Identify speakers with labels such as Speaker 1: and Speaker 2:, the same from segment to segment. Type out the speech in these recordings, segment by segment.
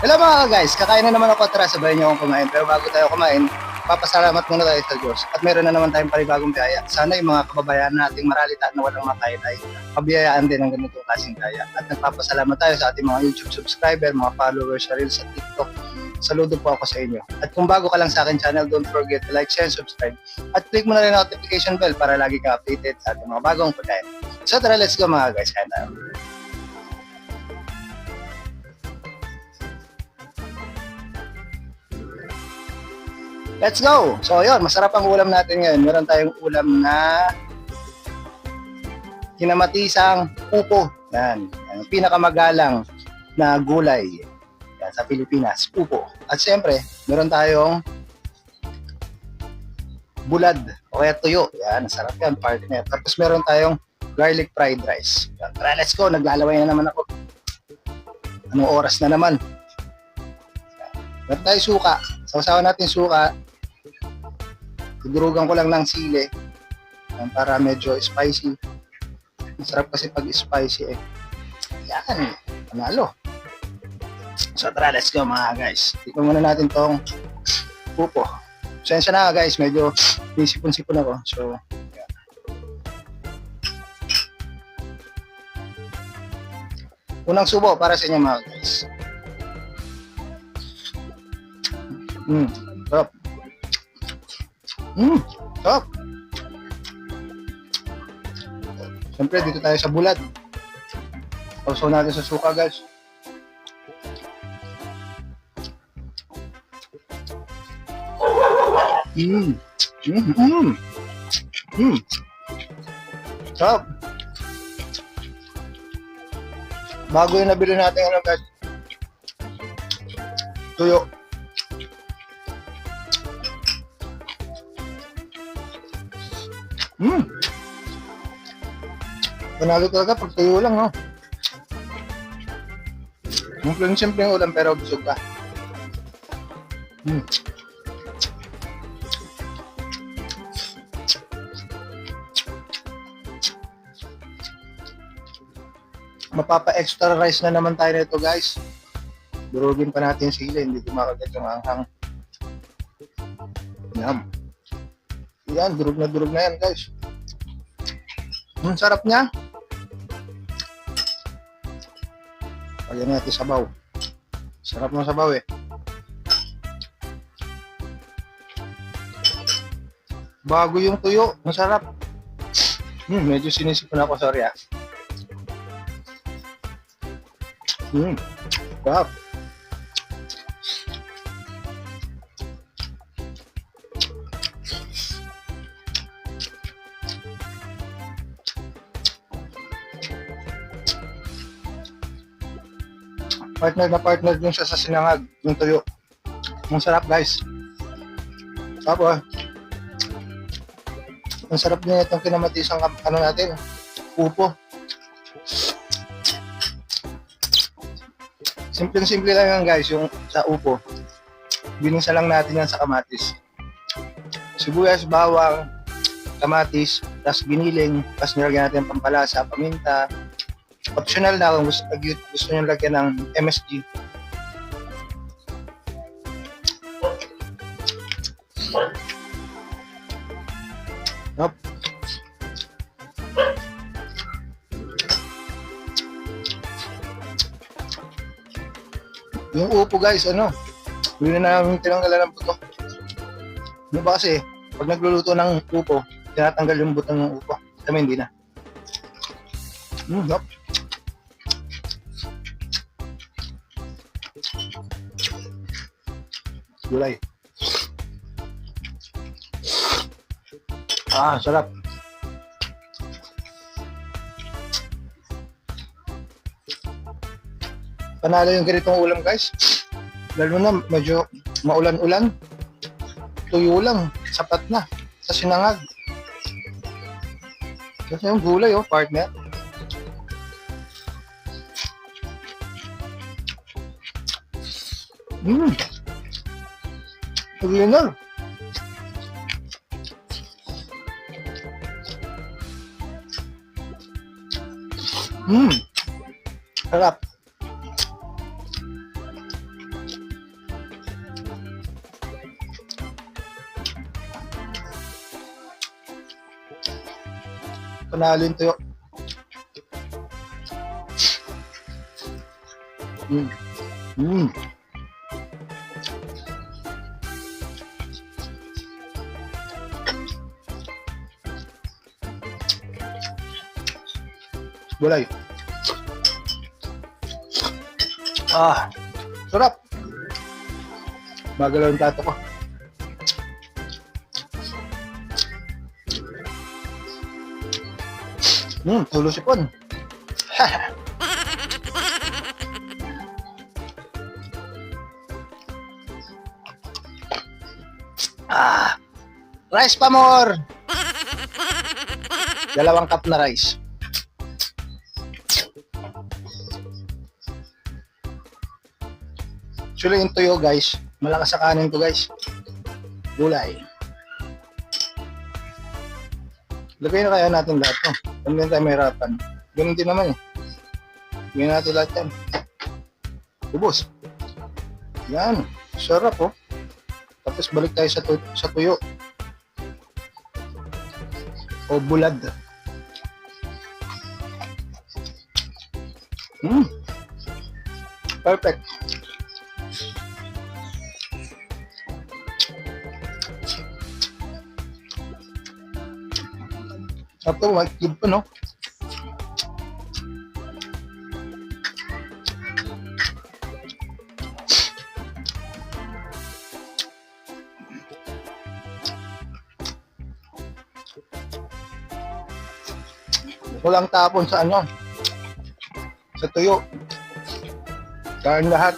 Speaker 1: Hello mga guys, kakain na naman ako, tara sabay niyo akong kumain. Pero bago tayo kumain, papasalamat muna tayo sa Diyos. At meron na naman tayong panibagong biyaya. Sana yung mga kababayan nating maralita na walang makain ay pabiyayaan din ng ganitong klaseng biyaya. At nagpapasalamat tayo sa ating mga YouTube subscriber, mga followers sa Reels at TikTok. Saludo po ako sa inyo. At kung bago ka lang sa akin channel, don't forget to like, share, and subscribe. At click mo na rin ang notification bell para lagi ka updated sa ating mga bagong pagkain. So tara, let's go mga guys. Kain tayo. Let's go! So yun, masarap ang ulam natin ngayon. Meron tayong ulam na kinamatisang upo. Yan, ang pinakamagalang na gulay yan, sa Pilipinas, upo. At siyempre, meron tayong bulad o kaya tuyo. Yan, sarap yan, partner. Tapos meron tayong garlic fried rice. Yan, tara, let's go! Naglalaway na naman ako. Anong oras na naman? Yan. Meron tayong suka. Sausawan natin suka. Dudurugan ko lang ng sili para medyo spicy. Masarap kasi pag spicy eh. Yan, panalo. So tara, let's go mga guys. Tignan muna natin tong pupo. Sensya na guys, medyo sipon-sipon ako. So, yan. Unang subo para sa inyo mga guys. Sarap. Sarap. Siyempre, dito tayo sa bulad. Sausaw natin sa suka, guys. Sarap. Bago yung nabili natin, ano, guys? Tuyo. Panalo talaga pag tuyo lang, no? Simple yung ulam pero busog ka. Mapapa-extra rice na naman tayo nito, guys. Durugin pa natin sila, hindi kumakagat yung anghang. Yan, durug na yan, guys. Sarap niya. Lagyan natin sabaw. Sarap ng sabaw eh. Bago yung tuyo, masarap. Medyo sinisipon ako, sorry ah. Sarap. Partner na partner din siya sa sinangag, yung tuyo. Ang sarap, guys. Tapos, ang sarap niya itong kinamatisang ano natin, upo. Simple lang yan, guys, yung sa upo. Binisa lang natin yan sa kamatis. Sibuyas, bawang, kamatis, tapos giniling, tapos nilagyan natin pampalasa, paminta. Optional na kung gusto nyo lagyan ng MSG. Yup. Yung upo, guys, ano? Hindi na namin tinanggalan ng buto. Ano ba kasi, pag nagluluto ng upo, tinatanggal yung buto ng upo. Kami hindi na. Yup. Gulay. Sarap. Panalo yung ganitong ulam, guys. Lalo na medyo maulan-ulan. Tuyo lang, sapat na sa sinangag. Kasi yung gulay, oh, partner. Original. Sarap. Panalo yung tuyo. Gulay. Sarap. Magalaw yung tato ko. Tulo sipon. Rice pa more. 2 cup na rice. Actually yung tuyo guys, malakas sa kanin to guys. Gulay. Lagay na kaya natin lahat to. Hindi tayo mahirapan. Ganun din naman eh. Lagay natin lahat yan. Ubos. Yan. Sarap oh. Tapos balik tayo sa tuyo. O bulad. Perfect. Ito, white cube pa, no? Walang tapon sa ano? Sa tuyo. Kain lahat.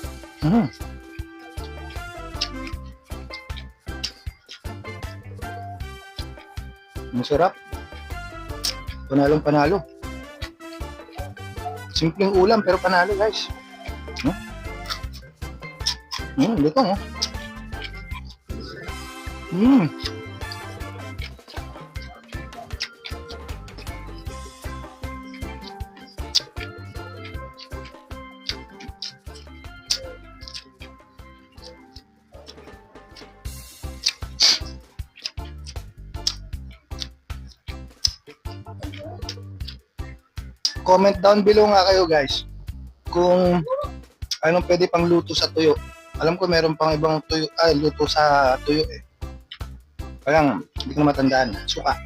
Speaker 1: Masarap. Panalong panalo. Simpleng ulam pero panalo guys. Lutong oh. Comment down below nga kayo guys kung anong pwede pang luto sa tuyo. Alam ko meron pang ibang tuyo, luto sa tuyo eh. Kaya hindi ko na matandaan. Suka.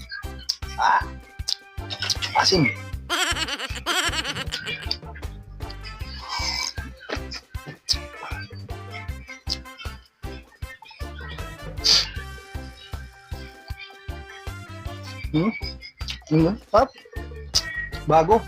Speaker 1: Asim. Sarap. Bago.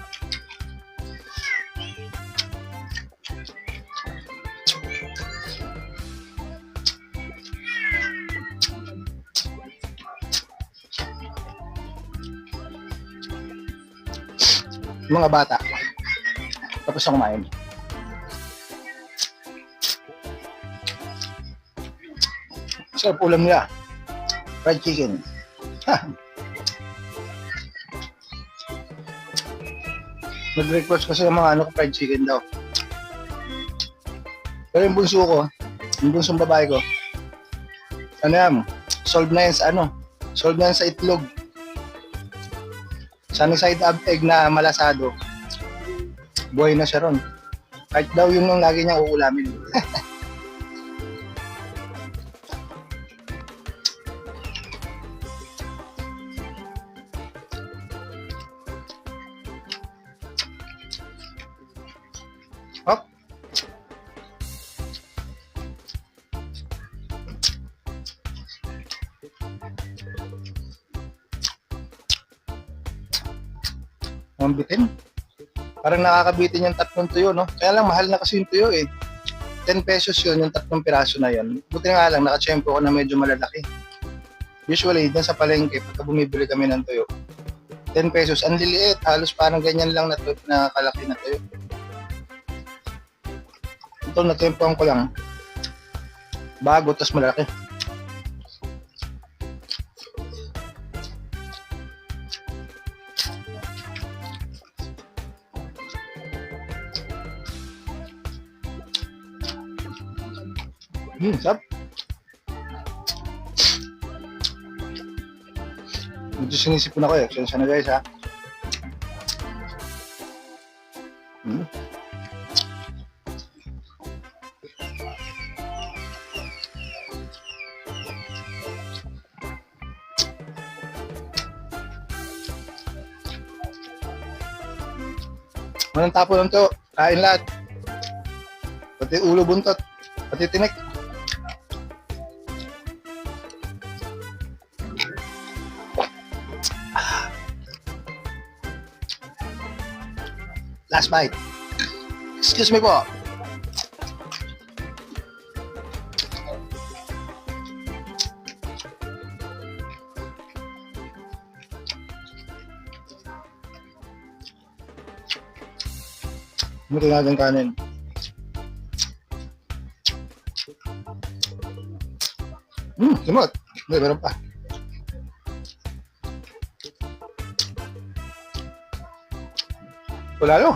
Speaker 1: Mga bata. Tapos na kumain. Sarap ulam nila. Fried chicken. Nag-request kasi yung mga fried chicken daw. Pero yung bunso ko, yung bunsong babae ko, solve na yan sa solve na yan sa itlog. Sunny side up egg na malasado. Buhay na siya ron. Kahit daw yun nung lagi niyang uulamin. Hop. Ang bitin. Parang nakakabitin yung 3 tuyo, no? Kaya lang, mahal na kasi yung tuyo, eh. 10 pesos yun, yung 3 piraso na yun. Buti nga lang, nakachempo ko na medyo malalaki. Usually, dyan sa palengke, pagka bumibili kami ng tuyo, 10 pesos, ang liliit. Halos parang ganyan lang na kalaki na tuyo. Ito, natempohan ko lang. Bago, tas malaki. Sarap. Medyo sinisipon ako eh. Sensya na guys ha. Hmm. Walang tapo lang to. Kain lahat. Pati ulo buntot. Pati tinik. Last bite. Excuse me po. Muti natin kanin. Simot. Hindi, meron pa. Wala no.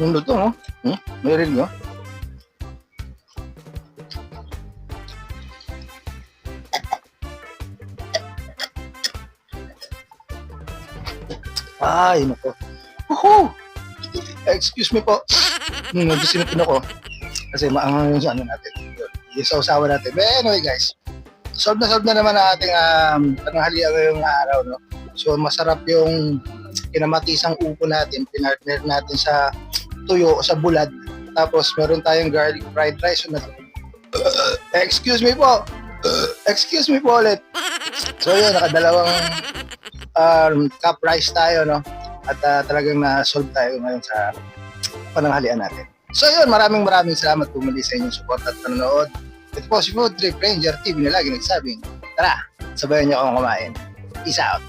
Speaker 1: Yung luto, no? Meron nyo? Ay, nako. Woohoo! Excuse me po. Nagisinipin ako. Kasi maangang yung ano natin. Yung sausawa natin. But anyway guys, solve na naman ang ating pananghalian ngayong araw. No? So masarap yung kinamatisang upo natin. Pinartner natin sa tuyo o sa bulad. Tapos meron tayong garlic fried rice. Excuse me po. Excuse me po ulit. So yun, nakadalawang cup rice tayo, no? At talagang na-solve tayo ngayon sa pananghalian natin. So yun, maraming salamat po muli sa inyong support at panonood. Ito po si Food Trip Ranger TV na lagi nagsabing, tara, sabayan niyo akong kumain. Peace out!